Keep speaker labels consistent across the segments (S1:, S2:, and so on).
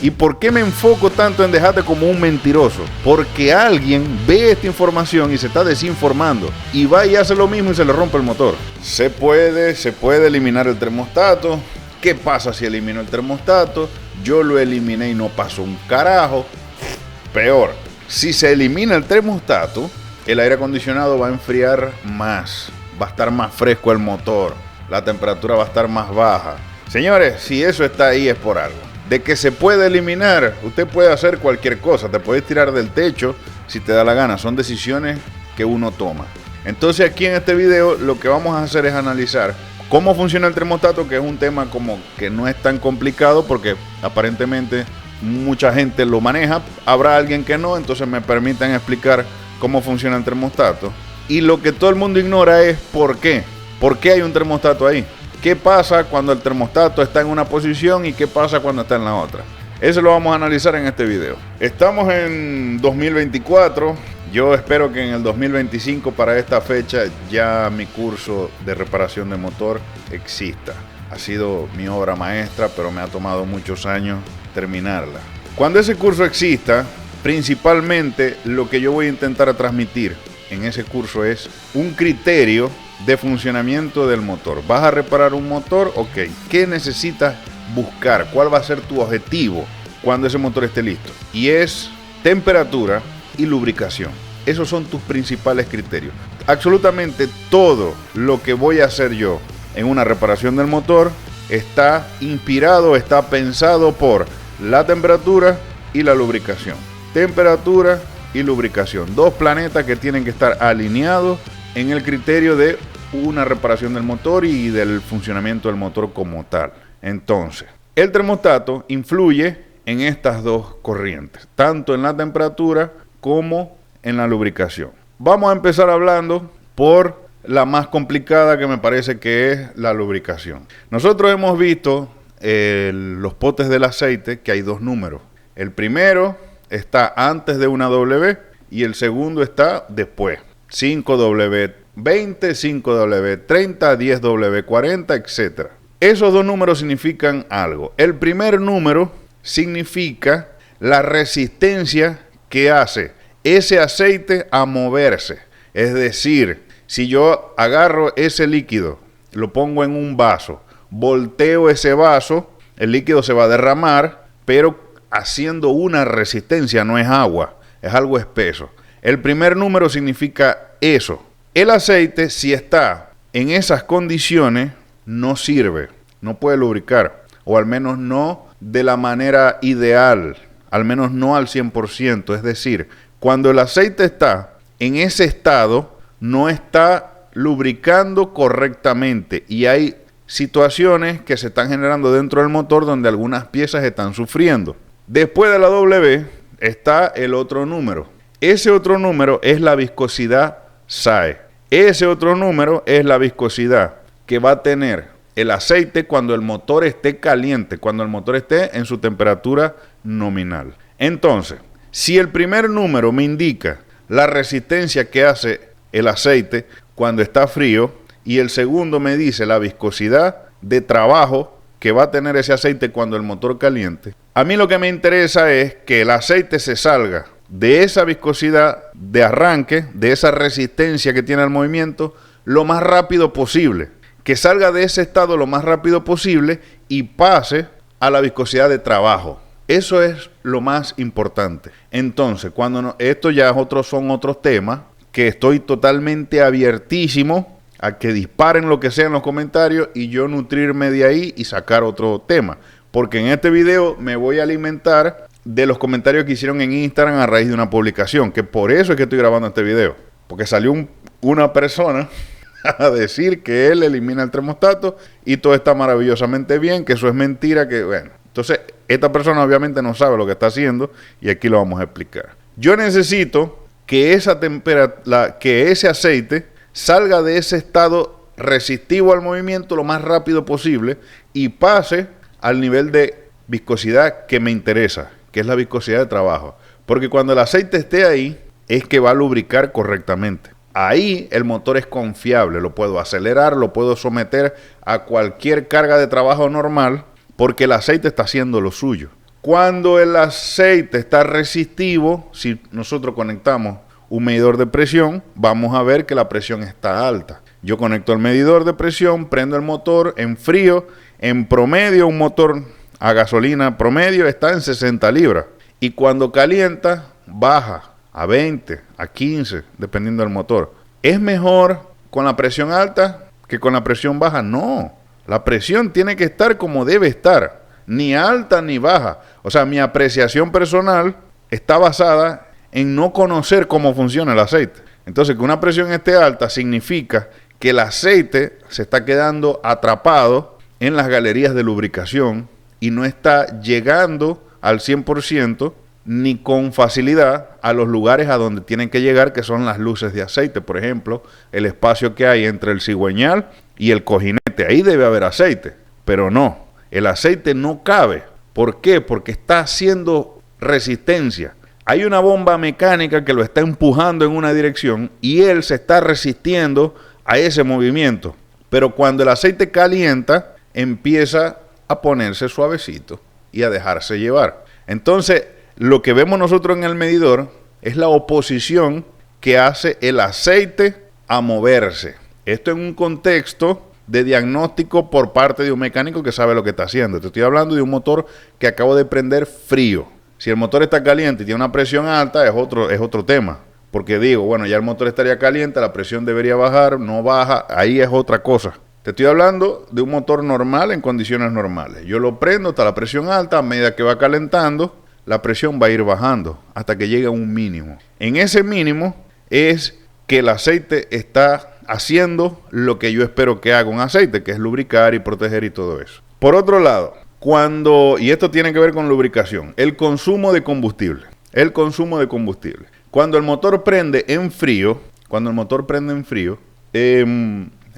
S1: ¿Y por qué me enfoco tanto en dejarte como un mentiroso? Porque alguien ve esta información y se está desinformando y va y hace lo mismo y se le rompe el motor. Se puede eliminar el termostato. ¿Qué pasa si elimino el termostato? Yo lo eliminé y no pasó un carajo. Peor, si se elimina el termostato, el aire acondicionado va a enfriar más, va a estar más fresco el motor, la temperatura va a estar más baja. Señores, si eso está ahí es por algo. De que se puede eliminar, usted puede hacer cualquier cosa, te puedes tirar del techo si te da la gana, son decisiones que uno toma. Entonces aquí en este video lo que vamos a hacer es analizar cómo funciona el termostato, que es un tema como que no es tan complicado porque aparentemente mucha gente lo maneja, habrá alguien que no, entonces me permitan explicar cómo funciona el termostato. Y lo que todo el mundo ignora es ¿por qué? ¿Por qué hay un termostato ahí? ¿Qué pasa cuando el termostato está en una posición y qué pasa cuando está en la otra? Eso lo vamos a analizar en este video. Estamos en 2024. Yo espero que en el 2025 para esta fecha ya mi curso de reparación de motor exista. Ha sido mi obra maestra, pero me ha tomado muchos años terminarla. Cuando ese curso exista, principalmente lo que yo voy a intentar transmitir en ese curso es un criterio de funcionamiento del motor. ¿Vas a reparar un motor? Ok. ¿Qué necesitas buscar? ¿Cuál va a ser tu objetivo cuando ese motor esté listo? Y es temperatura y lubricación. Esos son tus principales criterios. Absolutamente todo lo que voy a hacer yo en una reparación del motor está inspirado, está pensado por la temperatura y la lubricación. Temperatura y lubricación. Dos planetas que tienen que estar alineados en el criterio de una reparación del motor y del funcionamiento del motor como tal. Entonces, el termostato influye en estas dos corrientes, tanto en la temperatura como en la lubricación. Vamos a empezar hablando por la más complicada, que me parece que es la lubricación. Nosotros hemos visto los potes del aceite que hay dos números. El primero está antes de una W y el segundo está después. 5W20, 5W30, 10W40, etc. Esos dos números significan algo. El primer número significa la resistencia que hace ese aceite a moverse. Es decir, si yo agarro ese líquido, lo pongo en un vaso, volteo ese vaso, el líquido se va a derramar, pero haciendo una resistencia, no es agua, es algo espeso. El primer número significa eso. El aceite, si está en esas condiciones, no sirve, no puede lubricar, o al menos no de la manera ideal, al menos no al 100%. Es decir, cuando el aceite está en ese estado, no está lubricando correctamente y hay situaciones que se están generando dentro del motor donde algunas piezas están sufriendo. Después de la W está el otro número. Ese otro número es la viscosidad SAE. Ese otro número es la viscosidad que va a tener el aceite cuando el motor esté caliente, cuando el motor esté en su temperatura nominal. Entonces, si el primer número me indica la resistencia que hace el aceite cuando está frío y el segundo me dice la viscosidad de trabajo que va a tener ese aceite cuando el motor caliente, a mí lo que me interesa es que el aceite se salga de esa viscosidad de arranque, de esa resistencia que tiene el movimiento, lo más rápido posible. Que salga de ese estado lo más rápido posible y pase a la viscosidad de trabajo. Eso es lo más importante. Entonces, esto ya son otros temas que estoy totalmente abiertísimo a que disparen lo que sea en los comentarios y yo nutrirme de ahí y sacar otro tema. Porque en este video me voy a alimentar de los comentarios que hicieron en Instagram a raíz de una publicación, que por eso es que estoy grabando este video. Porque salió una persona a decir que él elimina el termostato y todo está maravillosamente bien, que eso es mentira, que bueno. Entonces, esta persona obviamente no sabe lo que está haciendo y aquí lo vamos a explicar. Yo necesito que que ese aceite salga de ese estado resistivo al movimiento lo más rápido posible y pase al nivel de viscosidad que me interesa, que es la viscosidad de trabajo. Porque cuando el aceite esté ahí, es que va a lubricar correctamente. Ahí el motor es confiable, lo puedo acelerar, lo puedo someter a cualquier carga de trabajo normal, porque el aceite está haciendo lo suyo. Cuando el aceite está resistivo, si nosotros conectamos un medidor de presión, vamos a ver que la presión está alta. Yo conecto el medidor de presión, prendo el motor en frío, en promedio un motor a gasolina promedio está en 60 libras. Y cuando calienta, baja a 20, a 15, dependiendo del motor. ¿Es mejor con la presión alta que con la presión baja? No, la presión tiene que estar como debe estar, ni alta ni baja. O sea, mi apreciación personal está basada en no conocer cómo funciona el aceite. Entonces, que una presión esté alta significa que el aceite se está quedando atrapado en las galerías de lubricación y no está llegando al 100% ni con facilidad a los lugares a donde tienen que llegar, que son las luces de aceite. Por ejemplo, el espacio que hay entre el cigüeñal y el cojinete. Ahí debe haber aceite, pero no. El aceite no cabe. ¿Por qué? Porque está haciendo resistencia. Hay una bomba mecánica que lo está empujando en una dirección y él se está resistiendo a ese movimiento. Pero cuando el aceite calienta, empieza a ponerse suavecito y a dejarse llevar. Entonces, lo que vemos nosotros en el medidor es la oposición que hace el aceite a moverse. Esto en un contexto de diagnóstico por parte de un mecánico que sabe lo que está haciendo. Te estoy hablando de un motor que acabo de prender frío. Si el motor está caliente y tiene una presión alta, es otro tema. Porque digo, bueno, ya el motor estaría caliente, la presión debería bajar, no baja, ahí es otra cosa. Te estoy hablando de un motor normal en condiciones normales. Yo lo prendo hasta la presión alta, a medida que va calentando, la presión va a ir bajando hasta que llegue a un mínimo. En ese mínimo es que el aceite está haciendo lo que yo espero que haga un aceite, que es lubricar y proteger y todo eso. Por otro lado, y esto tiene que ver con lubricación, el consumo de combustible. Cuando el motor prende en frío,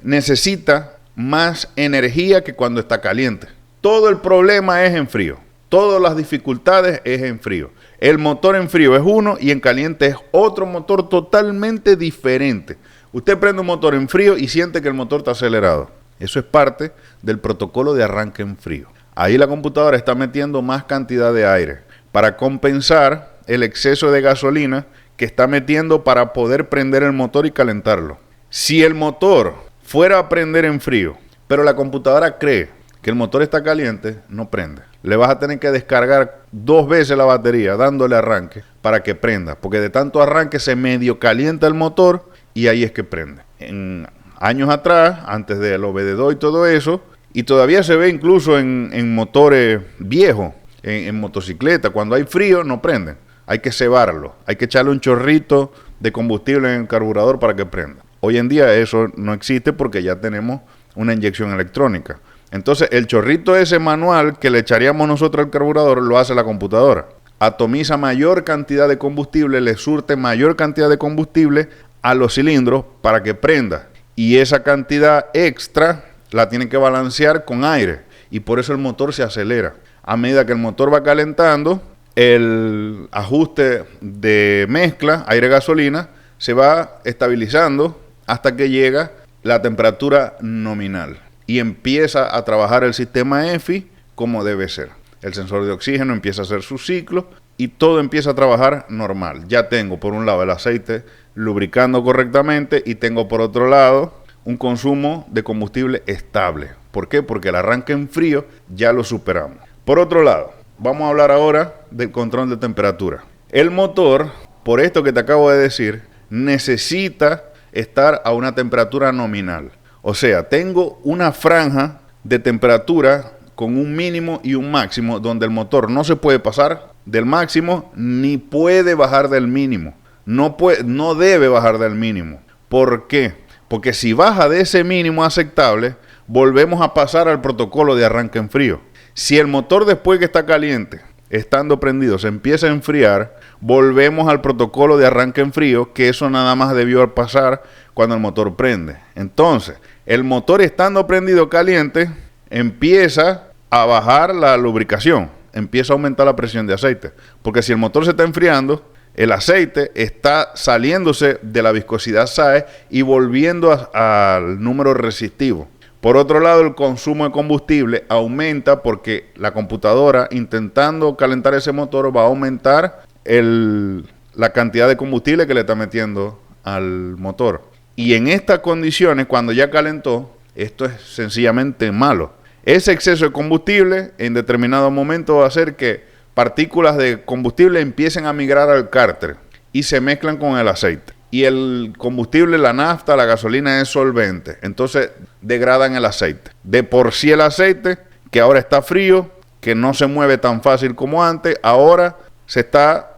S1: necesita más energía que cuando está caliente. Todo el problema es en frío. Todas las dificultades es en frío. El motor en frío es uno y en caliente es otro motor totalmente diferente. Usted prende un motor en frío y siente que el motor está acelerado. Eso es parte del protocolo de arranque en frío. Ahí la computadora está metiendo más cantidad de aire para compensar el exceso de gasolina que está metiendo para poder prender el motor y calentarlo. Si el motor fuera a prender en frío, pero la computadora cree que el motor está caliente, no prende. Le vas a tener que descargar 2 veces la batería dándole arranque para que prenda, porque de tanto arranque se medio calienta el motor y ahí es que prende. En años atrás, antes del OBD2 y todo eso, y todavía se ve incluso en motores viejos, en motocicleta, cuando hay frío no prenden. Hay que cebarlo, hay que echarle un chorrito de combustible en el carburador para que prenda. Hoy en día eso no existe porque ya tenemos una inyección electrónica. Entonces el chorrito ese manual que le echaríamos nosotros al carburador lo hace la computadora. Atomiza mayor cantidad de combustible, le surte mayor cantidad de combustible a los cilindros para que prenda. Y esa cantidad extra la tienen que balancear con aire. Y por eso el motor se acelera. A medida que el motor va calentando, el ajuste de mezcla aire-gasolina se va estabilizando hasta que llega la temperatura nominal. Y empieza a trabajar el sistema EFI como debe ser. El sensor de oxígeno empieza a hacer su ciclo y todo empieza a trabajar normal. Ya tengo por un lado el aceite lubricando correctamente y tengo por otro lado un consumo de combustible estable. ¿Por qué? Porque el arranque en frío ya lo superamos. Por otro lado, vamos a hablar ahora del control de temperatura. El motor, por esto que te acabo de decir, necesita estar a una temperatura nominal. O sea, tengo una franja de temperatura con un mínimo y un máximo donde el motor no se puede pasar del máximo ni puede bajar del mínimo. No debe bajar del mínimo. ¿Por qué? Porque si baja de ese mínimo aceptable, volvemos a pasar al protocolo de arranque en frío. Si el motor después que está caliente, estando prendido, se empieza a enfriar, volvemos al protocolo de arranque en frío, que eso nada más debió pasar cuando el motor prende. Entonces, el motor estando prendido caliente, empieza a bajar la lubricación, empieza a aumentar la presión de aceite. Porque si el motor se está enfriando, el aceite está saliéndose de la viscosidad SAE y volviendo al número resistivo. Por otro lado, el consumo de combustible aumenta porque la computadora, intentando calentar ese motor, va a aumentar la cantidad de combustible que le está metiendo al motor. Y en estas condiciones, cuando ya calentó, esto es sencillamente malo. Ese exceso de combustible en determinado momento va a hacer que partículas de combustible empiecen a migrar al cárter y se mezclan con el aceite. Y el combustible, la nafta, la gasolina es solvente. Entonces degradan el aceite. De por sí el aceite, que ahora está frío, que no se mueve tan fácil como antes, ahora se está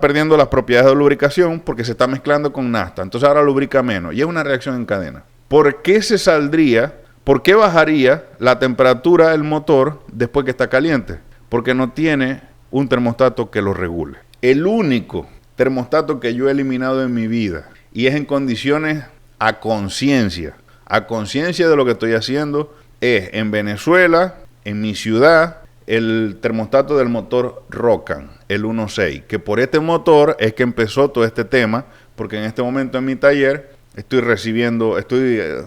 S1: perdiendo las propiedades de lubricación porque se está mezclando con nafta. Entonces ahora lubrica menos. Y es una reacción en cadena. ¿Por qué bajaría la temperatura del motor después que está caliente? Porque no tiene un termostato que lo regule. El único termostato que yo he eliminado en mi vida, y es en condiciones a conciencia de lo que estoy haciendo, es en Venezuela, en mi ciudad, el termostato del motor Rocan, el 1.6, que por este motor es que empezó todo este tema, porque en este momento en mi taller estoy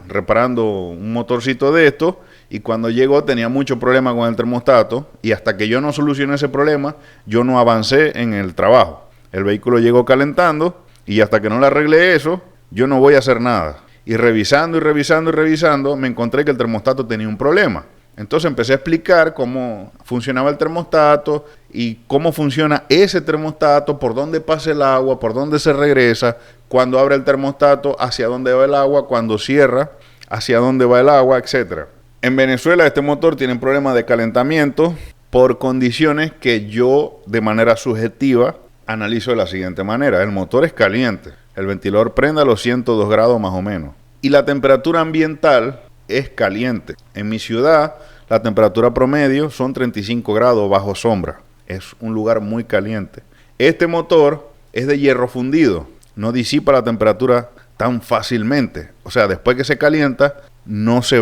S1: reparando un motorcito de esto, y cuando llegó tenía mucho problema con el termostato, y hasta que yo no solucioné ese problema, yo no avancé en el trabajo. El vehículo llegó calentando, y hasta que no le arreglé eso, yo no voy a hacer nada. Y revisando, me encontré que el termostato tenía un problema. Entonces empecé a explicar cómo funcionaba el termostato y cómo funciona ese termostato, por dónde pasa el agua, por dónde se regresa, cuando abre el termostato, hacia dónde va el agua, cuando cierra, hacia dónde va el agua, etc. En Venezuela este motor tiene un problema de calentamiento por condiciones que yo de manera subjetiva analizo de la siguiente manera. El motor es caliente, el ventilador prende a los 102 grados más o menos, y la temperatura ambiental es caliente. En mi ciudad la temperatura promedio son 35 grados bajo sombra. Es un lugar muy caliente. Este motor es de hierro fundido, no disipa la temperatura tan fácilmente. O sea, después que se calienta no se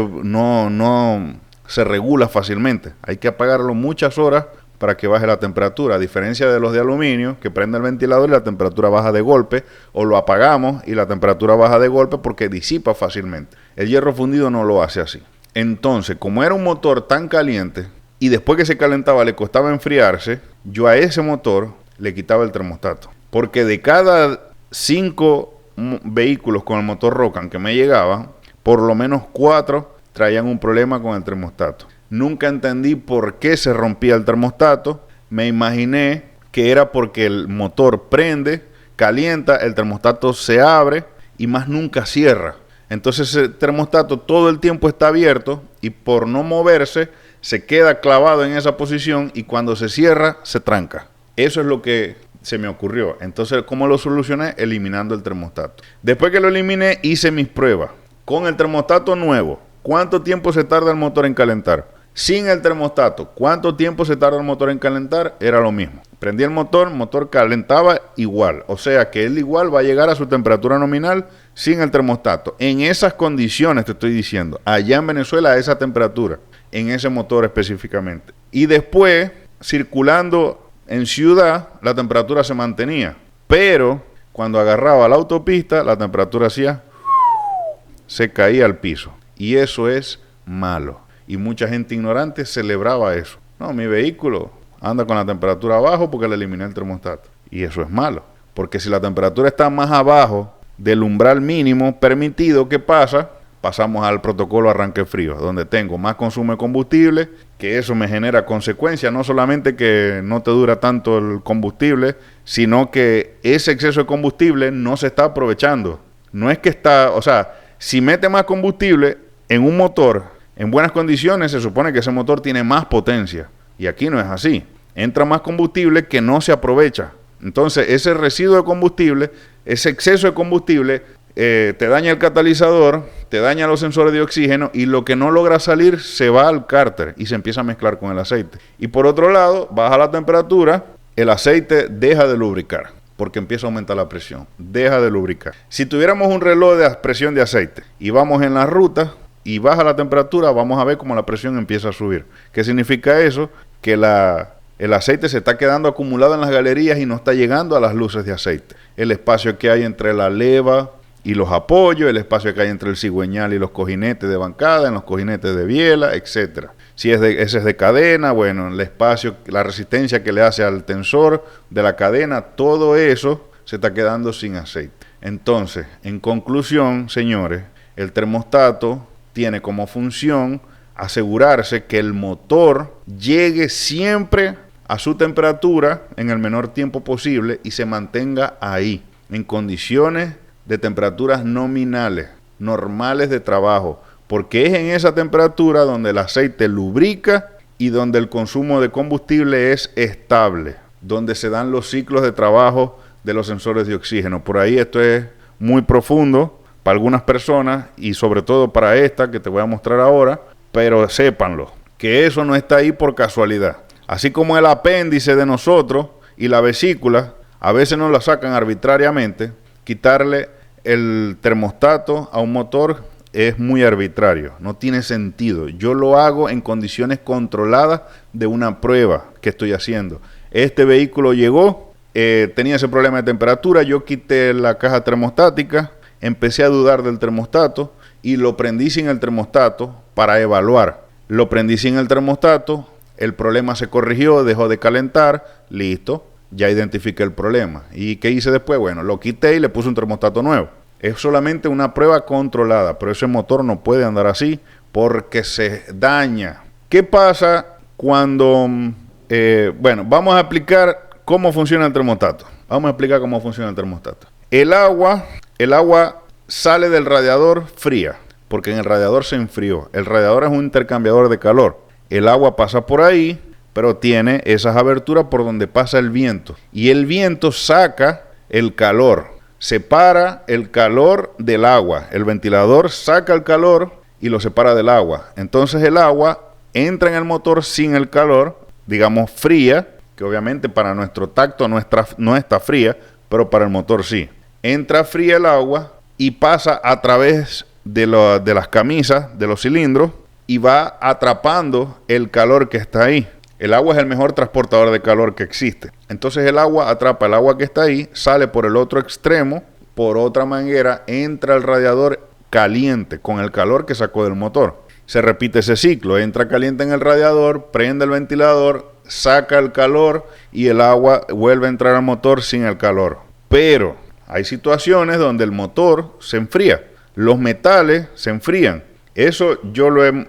S1: regula fácilmente. Hay que apagarlo muchas horas para que baje la temperatura, a diferencia de los de aluminio, que prende el ventilador y la temperatura baja de golpe, o lo apagamos y la temperatura baja de golpe porque disipa fácilmente. El hierro fundido no lo hace así. Entonces, como era un motor tan caliente, y después que se calentaba le costaba enfriarse, yo a ese motor le quitaba el termostato. Porque de cada 5 vehículos con el motor Rocan que me llegaban, por lo menos 4 traían un problema con el termostato. Nunca entendí por qué se rompía el termostato. Me imaginé que era porque el motor prende, calienta, el termostato se abre y más nunca cierra. Entonces el termostato todo el tiempo está abierto y por no moverse se queda clavado en esa posición y cuando se cierra se tranca. Eso es lo que se me ocurrió. Entonces, ¿cómo lo solucioné? Eliminando el termostato. Después que lo eliminé, hice mis pruebas. Con el termostato nuevo, ¿cuánto tiempo se tarda el motor en calentar? Sin el termostato, ¿cuánto tiempo se tarda el motor en calentar? Era lo mismo. Prendí el motor calentaba igual. O sea que él igual va a llegar a su temperatura nominal sin el termostato. En esas condiciones te estoy diciendo, allá en Venezuela a esa temperatura, en ese motor específicamente. Y después, circulando en ciudad, la temperatura se mantenía. Pero cuando agarraba la autopista, la temperatura se caía al piso. Y eso es malo. Y mucha gente ignorante celebraba eso. No, mi vehículo anda con la temperatura abajo porque le eliminé el termostato. Y eso es malo. Porque si la temperatura está más abajo del umbral mínimo permitido, ¿qué pasa? Pasamos al protocolo arranque frío, donde tengo más consumo de combustible, que eso me genera consecuencias, no solamente que no te dura tanto el combustible, sino que ese exceso de combustible no se está aprovechando. No es que está, o sea, si mete más combustible en un motor en buenas condiciones, se supone que ese motor tiene más potencia. Y aquí no es así. Entra más combustible que no se aprovecha. Entonces, ese residuo de combustible, ese exceso de combustible, te daña el catalizador, te daña los sensores de oxígeno y lo que no logra salir se va al cárter y se empieza a mezclar con el aceite. Y por otro lado, baja la temperatura, el aceite deja de lubricar porque empieza a aumentar la presión. Deja de lubricar. Si tuviéramos un reloj de presión de aceite y vamos en la ruta y baja la temperatura, vamos a ver cómo la presión empieza a subir. ¿Qué significa eso? Que el aceite se está quedando acumulado en las galerías y no está llegando a las luces de aceite. El espacio que hay entre la leva y los apoyos, el espacio que hay entre el cigüeñal y los cojinetes de bancada, en los cojinetes de biela, etcétera. Si ese es de cadena, bueno, el espacio, la resistencia que le hace al tensor de la cadena, todo eso se está quedando sin aceite. Entonces, en conclusión, señores, el termostato tiene como función asegurarse que el motor llegue siempre a su temperatura en el menor tiempo posible y se mantenga ahí, en condiciones de temperaturas nominales, normales de trabajo, porque es en esa temperatura donde el aceite lubrica y donde el consumo de combustible es estable, donde se dan los ciclos de trabajo de los sensores de oxígeno. Por ahí esto es muy profundo para algunas personas y sobre todo para esta que te voy a mostrar ahora, pero sépanlo, que eso no está ahí por casualidad. Así como el apéndice de nosotros y la vesícula, a veces nos la sacan arbitrariamente, quitarle el termostato a un motor es muy arbitrario, no tiene sentido. Yo lo hago en condiciones controladas de una prueba que estoy haciendo. Este vehículo llegó, tenía ese problema de temperatura, yo quité la caja termostática, empecé a dudar del termostato y lo prendí sin el termostato para evaluar. Lo prendí sin el termostato, el problema se corrigió, dejó de calentar, listo, ya identifiqué el problema. ¿Y qué hice después? Bueno, lo quité y le puse un termostato nuevo. Es solamente una prueba controlada, pero ese motor no puede andar así porque se daña. ¿Qué pasa cuando... bueno, vamos a explicar cómo funciona el termostato. Vamos a explicar cómo funciona el termostato. El agua sale del radiador fría, porque en el radiador se enfrió. El radiador es un intercambiador de calor. El agua pasa por ahí, pero tiene esas aberturas por donde pasa el viento. Y el viento saca el calor. Separa el calor del agua. El ventilador saca el calor y lo separa del agua. Entonces el agua entra en el motor sin el calor, digamos fría, que obviamente para nuestro tacto no está fría, pero para el motor sí. Entra fría el agua y pasa a través de las camisas, de los cilindros, y va atrapando el calor que está ahí. El agua es el mejor transportador de calor que existe. Entonces el agua atrapa el agua que está ahí, sale por el otro extremo, por otra manguera, entra al radiador caliente, con el calor que sacó del motor. Se repite ese ciclo, entra caliente en el radiador, prende el ventilador, saca el calor y el agua vuelve a entrar al motor sin el calor. Pero hay situaciones donde el motor se enfría, los metales se enfrían. Eso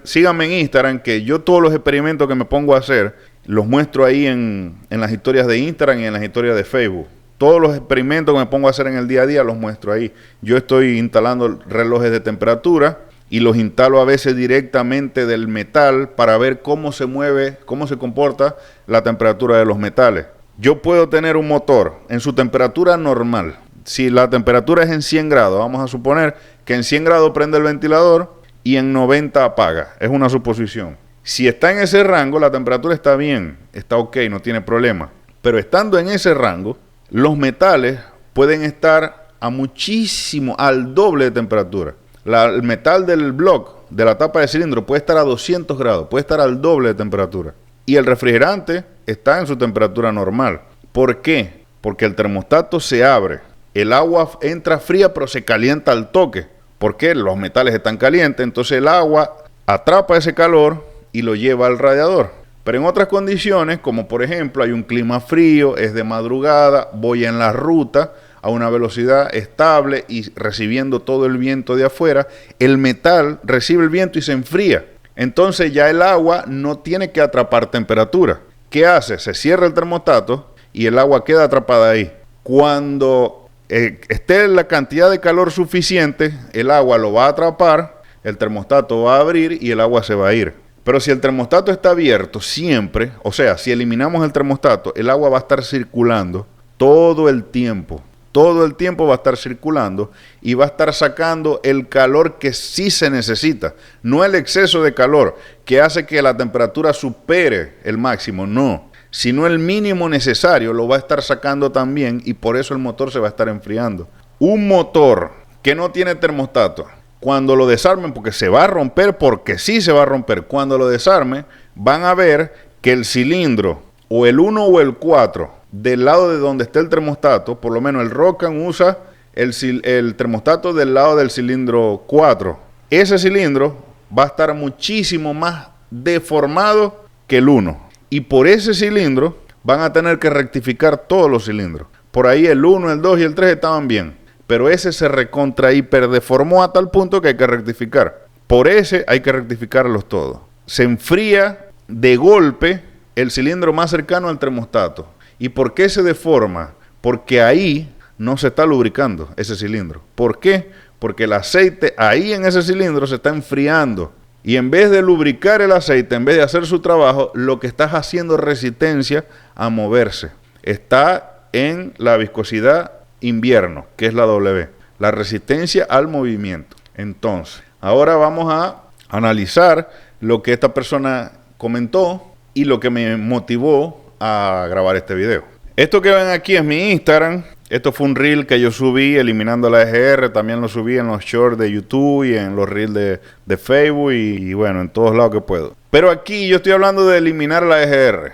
S1: síganme en Instagram, que yo todos los experimentos que me pongo a hacer, los muestro ahí en las historias de Instagram y en las historias de Facebook. Todos los experimentos que me pongo a hacer en el día a día los muestro ahí. Yo estoy instalando relojes de temperatura y los instalo a veces directamente del metal para ver cómo se mueve, cómo se comporta la temperatura de los metales. Yo puedo tener un motor en su temperatura normal. Si la temperatura es en 100 grados, vamos a suponer que en 100 grados prende el ventilador y en 90 apaga. Es una suposición. Si está en ese rango, la temperatura está bien, está ok, no tiene problema. Pero estando en ese rango, los metales pueden estar al doble de temperatura. El metal del block, de la tapa de cilindro, puede estar a 200 grados, puede estar al doble de temperatura. Y el refrigerante está en su temperatura normal. ¿Por qué? Porque el termostato se abre. El agua entra fría, pero se calienta al toque. Porque los metales están calientes, entonces el agua atrapa ese calor y lo lleva al radiador. Pero en otras condiciones, como por ejemplo hay un clima frío, es de madrugada, voy en la ruta a una velocidad estable y recibiendo todo el viento de afuera, el metal recibe el viento y se enfría. Entonces ya el agua no tiene que atrapar temperatura. ¿Qué hace? Se cierra el termostato y el agua queda atrapada ahí. Cuando esté la cantidad de calor suficiente, el agua lo va a atrapar, el termostato va a abrir y el agua se va a ir. Pero si el termostato está abierto siempre, o sea, si eliminamos el termostato, el agua va a estar circulando todo el tiempo. Todo el tiempo va a estar circulando y va a estar sacando el calor que sí se necesita. No el exceso de calor que hace que la temperatura supere el máximo, no. Sino el mínimo necesario lo va a estar sacando también y por eso el motor se va a estar enfriando. Un motor que no tiene termostato, cuando lo desarmen, porque se va a romper, porque sí se va a romper, cuando lo desarmen, van a ver que el cilindro, o el 1 o el 4, del lado de donde está el termostato, por lo menos el Rocan usa el termostato del lado del cilindro 4. Ese cilindro va a estar muchísimo más deformado que el 1. Y por ese cilindro van a tener que rectificar todos los cilindros. Por ahí el 1, el 2 y el 3 estaban bien. Pero ese se recontra hiperdeformó a tal punto que hay que rectificar. Por ese hay que rectificarlos todos. Se enfría de golpe el cilindro más cercano al termostato. ¿Y por qué se deforma? Porque ahí no se está lubricando ese cilindro. ¿Por qué? Porque el aceite ahí en ese cilindro se está enfriando. Y en vez de lubricar el aceite, en vez de hacer su trabajo, lo que estás haciendo es resistencia a moverse. Está en la viscosidad invierno, que es la W. La resistencia al movimiento. Entonces, ahora vamos a analizar lo que esta persona comentó y lo que me motivó a grabar este video. Esto que ven aquí es mi Instagram. Esto fue un reel que yo subí eliminando la EGR. También lo subí en los shorts de YouTube y en los reels de Facebook y bueno, en todos lados que puedo. Pero aquí yo estoy hablando de eliminar la EGR.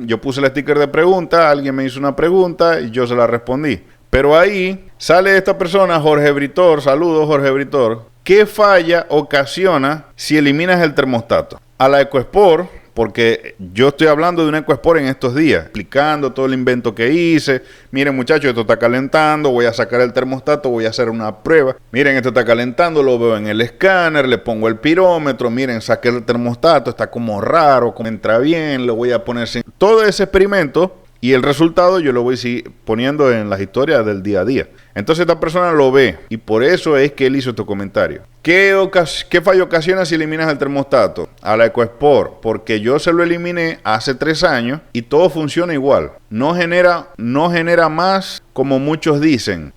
S1: Yo puse el sticker de pregunta, alguien me hizo una pregunta y yo se la respondí. Pero ahí sale esta persona, Jorge Britor. Saludos, Jorge Britor. ¿Qué falla ocasiona si eliminas el termostato? A la EcoSport, porque yo estoy hablando de una EcoSport en estos días, explicando todo el invento que hice. Miren, muchachos, esto está calentando, voy a sacar el termostato, voy a hacer una prueba. Miren, esto está calentando, lo veo en el escáner, le pongo el pirómetro. Miren, saqué el termostato, está como raro, como entra bien, lo voy a poner sin... Todo ese experimento y el resultado yo lo voy poniendo en las historias del día a día. Entonces esta persona lo ve y por eso es que él hizo este comentario. ¿Qué fallo ocasiona si eliminas el termostato? A la EcoSport, porque yo se lo eliminé hace 3 años y todo funciona igual. No genera más como muchos dicen.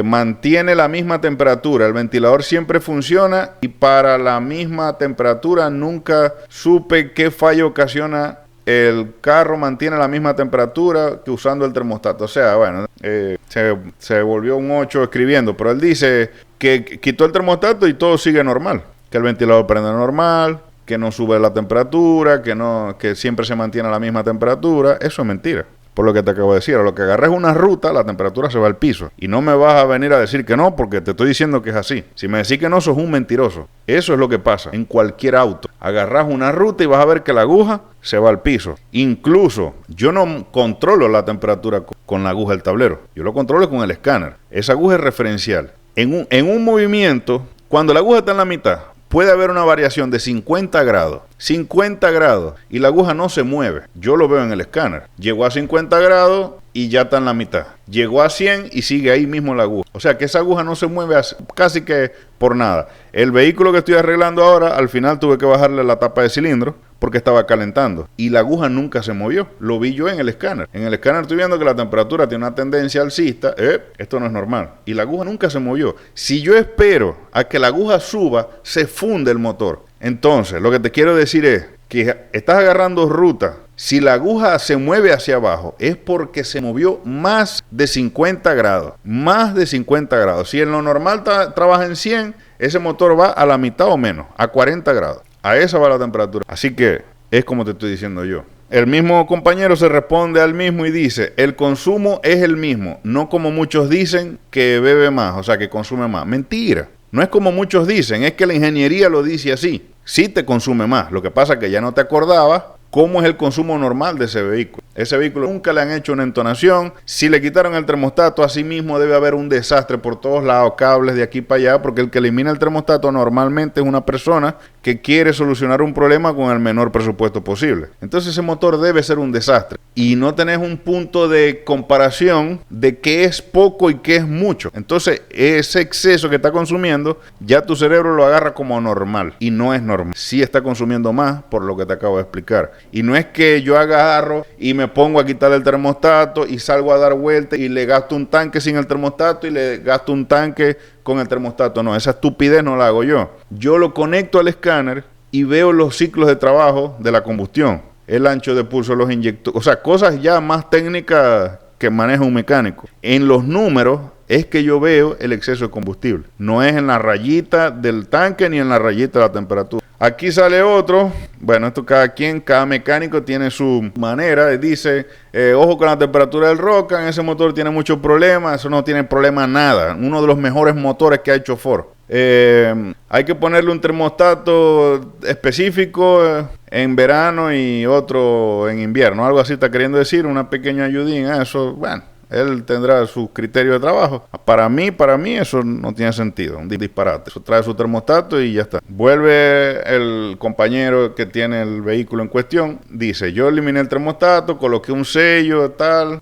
S1: Mantiene la misma temperatura. El ventilador siempre funciona y para la misma temperatura. Nunca supe qué fallo ocasiona. El carro mantiene la misma temperatura que usando el termostato. O sea, bueno, se volvió un 8 escribiendo. Pero él dice que quitó el termostato y todo sigue normal. Que el ventilador prende normal, que no sube la temperatura, que siempre se mantiene la misma temperatura. Eso es mentira. Por lo que te acabo de decir, a lo que agarres una ruta, la temperatura se va al piso. Y no me vas a venir a decir que no, porque te estoy diciendo que es así. Si me decís que no, sos un mentiroso. Eso es lo que pasa en cualquier auto. Agarras una ruta y vas a ver que la aguja se va al piso. Incluso, yo no controlo la temperatura con la aguja del tablero. Yo lo controlo con el escáner. Esa aguja es referencial. En un movimiento, cuando la aguja está en la mitad, puede haber una variación de 50 grados. 50 grados. Y la aguja no se mueve. Yo lo veo en el escáner. Llegó a 50 grados y ya está en la mitad. Llegó a 100 y sigue ahí mismo la aguja. O sea que esa aguja no se mueve casi que por nada. El vehículo que estoy arreglando ahora, al final tuve que bajarle la tapa de cilindro porque estaba calentando. Y la aguja nunca se movió. Lo vi yo en el escáner. En el escáner estoy viendo que la temperatura tiene una tendencia alcista. Esto no es normal. Y la aguja nunca se movió. Si yo espero a que la aguja suba, se funde el motor. Entonces, lo que te quiero decir es que estás agarrando ruta. Si la aguja se mueve hacia abajo, es porque se movió más de 50 grados. Más de 50 grados. Si en lo normal trabaja en 100, ese motor va a la mitad o menos, a 40 grados. A esa va la temperatura. Así que es como te estoy diciendo yo. El mismo compañero se responde al mismo y dice, el consumo es el mismo, no como muchos dicen que bebe más, o sea que consume más. Mentira. No es como muchos dicen, es que la ingeniería lo dice así. Sí te consume más. Lo que pasa es que ya no te acordabas cómo es el consumo normal de ese vehículo. Ese vehículo nunca le han hecho una entonación. Si le quitaron el termostato, así mismo debe haber un desastre por todos lados, cables de aquí para allá, porque el que elimina el termostato normalmente es una persona que quiere solucionar un problema con el menor presupuesto posible. Entonces ese motor debe ser un desastre. Y no tenés un punto de comparación de qué es poco y qué es mucho. Entonces ese exceso que está consumiendo, ya tu cerebro lo agarra como normal. Y no es normal. Sí está consumiendo más por lo que te acabo de explicar. Y no es que yo agarro y me pongo a quitar el termostato y salgo a dar vueltas y le gasto un tanque sin el termostato y le gasto un tanque con el termostato. No, esa estupidez no la hago yo. Yo lo conecto al escáner y veo los ciclos de trabajo de la combustión. El ancho de pulso, los inyectores, o sea, cosas ya más técnicas que maneja un mecánico. En los números es que yo veo el exceso de combustible. No es en la rayita del tanque ni en la rayita de la temperatura. Aquí sale otro, bueno, esto cada mecánico tiene su manera, dice, ojo con la temperatura del Rocan, ese motor tiene muchos problemas, eso no tiene problema nada, uno de los mejores motores que ha hecho Ford. Hay que ponerle un termostato específico en verano y otro en invierno, algo así está queriendo decir, una pequeña ayudín, eso, bueno. Él tendrá su criterio de trabajo. Para mí eso no tiene sentido, un disparate. Eso trae su termostato y ya está. Vuelve el compañero que tiene el vehículo en cuestión, dice, yo eliminé el termostato, coloqué un sello tal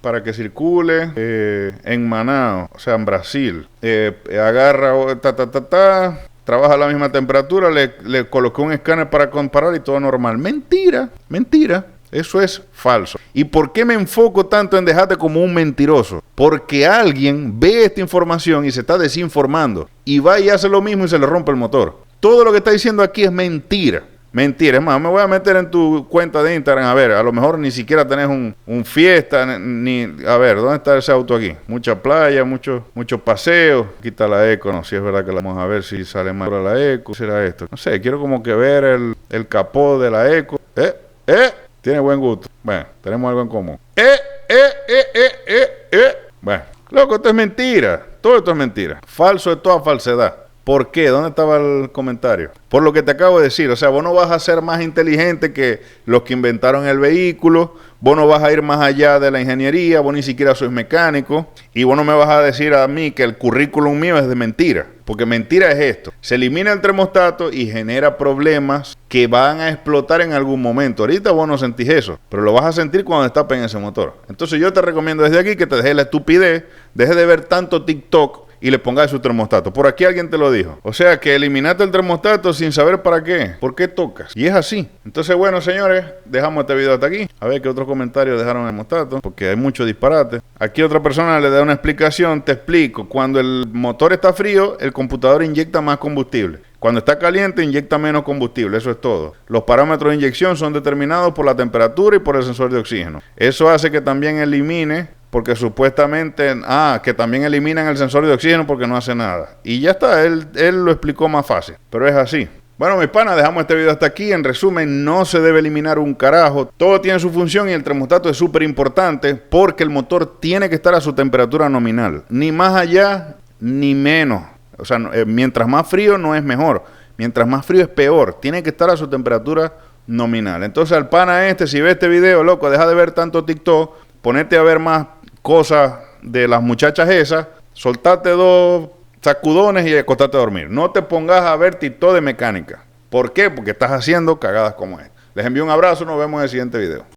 S1: para que circule en Manaus, o sea, en Brasil. Agarra, trabaja a la misma temperatura, le coloqué un escáner para comparar y todo normal. Mentira. Eso es falso. ¿Y por qué me enfoco tanto en dejarte como un mentiroso? Porque alguien ve esta información y se está desinformando y va y hace lo mismo y se le rompe el motor. Todo lo que está diciendo aquí es mentira. Mentira. Es más, me voy a meter en tu cuenta de Instagram. A ver, a lo mejor ni siquiera tenés un fiesta. A ver, ¿dónde está ese auto aquí? Mucha playa, mucho paseo. Aquí está la Eco. No, si es verdad que la vamos a ver si sale más la Eco. ¿Qué será esto? No sé, quiero como que ver el capó de la Eco. Tiene buen gusto. Bueno, tenemos algo en común. Bueno, loco, esto es mentira. Todo esto es mentira. Falso de toda falsedad. ¿Por qué? ¿Dónde estaba el comentario? Por lo que te acabo de decir. O sea, vos no vas a ser más inteligente que los que inventaron el vehículo. Vos no vas a ir más allá de la ingeniería. Vos ni siquiera sois mecánico. Y vos no me vas a decir a mí que el currículum mío es de mentira. Porque mentira es esto. Se elimina el termostato y genera problemas que van a explotar en algún momento. Ahorita vos no sentís eso, pero lo vas a sentir cuando destapen ese motor. Entonces yo te recomiendo desde aquí que te dejes la estupidez, dejes de ver tanto TikTok y le pongas su termostato. Por aquí alguien te lo dijo. O sea, que eliminaste el termostato sin saber para qué. ¿Por qué tocas? Y es así. Entonces, bueno, señores, dejamos este video hasta aquí. A ver qué otros comentarios dejaron el termostato, porque hay mucho disparate. Aquí otra persona le da una explicación. Te explico. Cuando el motor está frío, el computador inyecta más combustible. Cuando está caliente, inyecta menos combustible. Eso es todo. Los parámetros de inyección son determinados por la temperatura y por el sensor de oxígeno. Eso hace que también elimine, porque supuestamente, que también eliminan el sensor de oxígeno porque no hace nada. Y ya está, él lo explicó más fácil. Pero es así. Bueno, mis panas, dejamos este video hasta aquí. En resumen, no se debe eliminar un carajo. Todo tiene su función y el termostato es súper importante porque el motor tiene que estar a su temperatura nominal. Ni más allá, ni menos. O sea, mientras más frío no es mejor. Mientras más frío es peor. Tiene que estar a su temperatura nominal. Entonces, al pana si ve este video, loco, deja de ver tanto TikTok. Ponete a ver más cosas de las muchachas esas. Soltate 2 sacudones y acostate a dormir. No te pongas a ver TikTok de mecánica. ¿Por qué? Porque estás haciendo cagadas como esta. Les envío un abrazo. Nos vemos en el siguiente video.